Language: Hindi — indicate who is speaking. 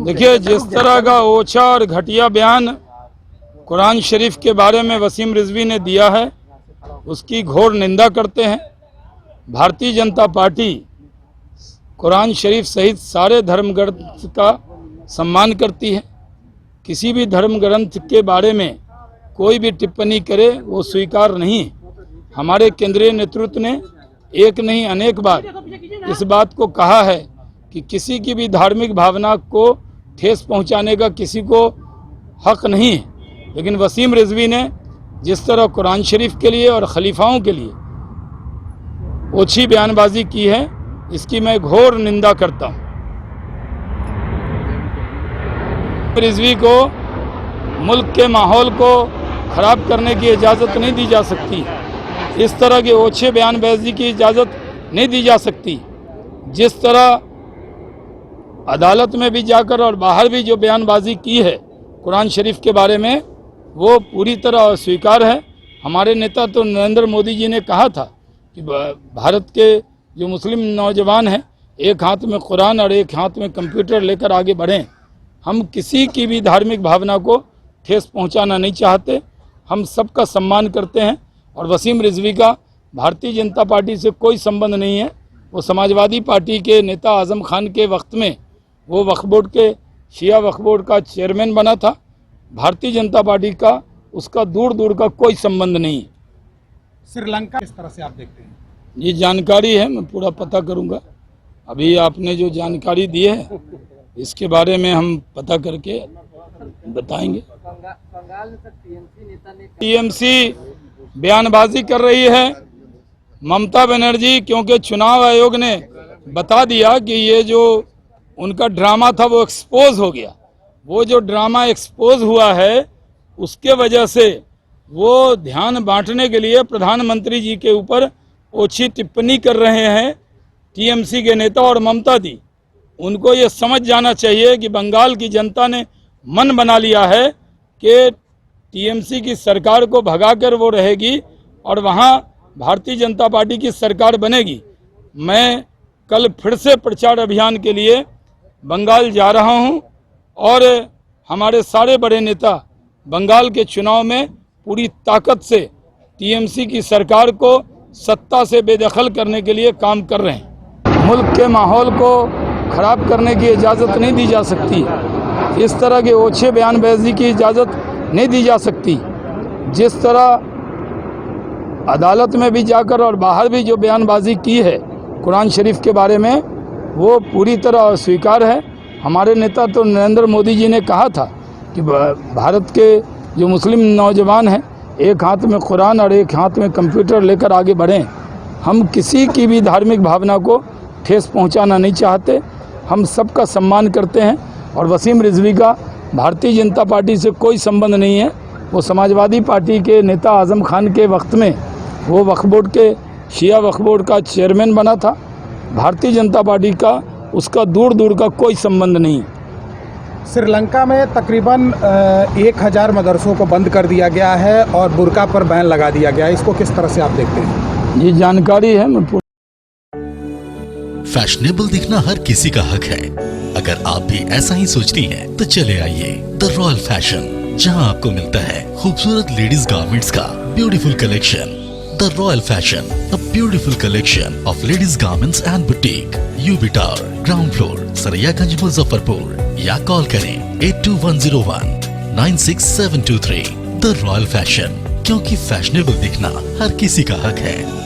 Speaker 1: देखिए, जिस तरह का ओछा और घटिया बयान कुरान शरीफ के बारे में वसीम रिजवी ने दिया है, उसकी घोर निंदा करते हैं। भारतीय जनता पार्टी कुरान शरीफ सहित सारे धर्म ग्रंथ का सम्मान करती है। किसी भी धर्म ग्रंथ के बारे में कोई भी टिप्पणी करे वो स्वीकार नहीं है। हमारे केंद्रीय नेतृत्व ने एक नहीं अनेक बार इस बात को कहा है कि किसी की भी धार्मिक भावना को ठेस पहुंचाने का किसी को हक नहीं है। लेकिन वसीम रिजवी ने जिस तरह कुरान शरीफ के लिए और खलीफाओं के लिए ओछी बयानबाजी की है, इसकी मैं घोर निंदा करता हूं। रिजवी को मुल्क के माहौल को खराब करने की इजाज़त नहीं दी जा सकती। इस तरह के ओछे बयानबाजी की इजाज़त नहीं दी जा सकती। जिस तरह अदालत में भी जाकर और बाहर भी जो बयानबाजी की है कुरान शरीफ के बारे में, वो पूरी तरह अस्वीकार है। हमारे नेता तो नरेंद्र मोदी जी ने कहा था कि भारत के जो मुस्लिम नौजवान हैं, एक हाथ में कुरान और एक हाथ में कंप्यूटर लेकर आगे बढ़ें। हम किसी की भी धार्मिक भावना को ठेस पहुंचाना नहीं चाहते। हम सबका सम्मान करते हैं और वसीम रिजवी का भारतीय जनता पार्टी से कोई संबंध नहीं है। वो समाजवादी पार्टी के नेता आज़म खान के वक्त में वो वक्फ बोर्ड के शिया वक्फ बोर्ड का चेयरमैन बना था। भारतीय जनता पार्टी का उसका दूर दूर का कोई संबंध नहीं है।
Speaker 2: श्रीलंका किस तरह से आप देखते हैं?
Speaker 1: ये जानकारी है, मैं पूरा पता करूंगा। अभी आपने जो जानकारी दी है इसके बारे में हम पता करके बताएंगे। टीएमसी बयानबाजी कर रही है ममता बनर्जी, क्योंकि चुनाव आयोग ने बता दिया कि ये जो उनका ड्रामा था वो एक्सपोज हो गया। वो जो ड्रामा एक्सपोज हुआ है उसके वजह से वो ध्यान बांटने के लिए प्रधानमंत्री जी के ऊपर ओछी टिप्पणी कर रहे हैं टीएमसी के नेता और ममता दी। उनको ये समझ जाना चाहिए कि बंगाल की जनता ने मन बना लिया है कि टीएमसी की सरकार को भगाकर वो रहेगी और वहाँ भारतीय जनता पार्टी की सरकार बनेगी। मैं कल फिर से प्रचार अभियान के लिए बंगाल जा रहा हूँ और हमारे सारे बड़े नेता बंगाल के चुनाव में पूरी ताकत से टीएमसी की सरकार को सत्ता से बेदखल करने के लिए काम कर रहे हैं। मुल्क के माहौल को खराब करने की इजाज़त नहीं दी जा सकती। इस तरह के ओछे बयानबाजी की इजाज़त नहीं दी जा सकती। जिस तरह अदालत में भी जाकर और बाहर भी जो बयानबाजी की है कुरान शरीफ के बारे में, वो पूरी तरह अस्वीकार है। हमारे नेता तो नरेंद्र मोदी जी ने कहा था कि भारत के जो मुस्लिम नौजवान हैं, एक हाथ में कुरान और एक हाथ में कंप्यूटर लेकर आगे बढ़ें। हम किसी की भी धार्मिक भावना को ठेस पहुंचाना नहीं चाहते। हम सबका सम्मान करते हैं और वसीम रिजवी का भारतीय जनता पार्टी से कोई संबंध नहीं है। वो समाजवादी पार्टी के नेता आज़म खान के वक्त में वो वक्फ बोर्ड के शिया वक्फ बोर्ड का चेयरमैन बना था। भारतीय जनता पार्टी का उसका दूर दूर का कोई संबंध नहीं।
Speaker 2: श्रीलंका में तकरीबन 1000 मदरसों को बंद कर दिया गया है और बुर्का पर बैन लगा दिया गया है। इसको किस तरह से आप देखते हैं?
Speaker 1: ये जानकारी है, मैं
Speaker 3: फैशनेबल दिखना हर किसी का हक है। अगर आप भी ऐसा ही सोचती हैं, तो चले आइए द रॉयल फैशन, जहां आपको मिलता है खूबसूरत लेडीज गारमेंट्स का beautiful collection. The royal fashion, a beautiful collection of ladies garments and boutique, UB tower, ground floor, Saraiyaganj, Muzaffarpur, या कॉल करें 8210196723। द रॉयल फैशन, क्योंकि फैशनेबल दिखना हर किसी का हक है।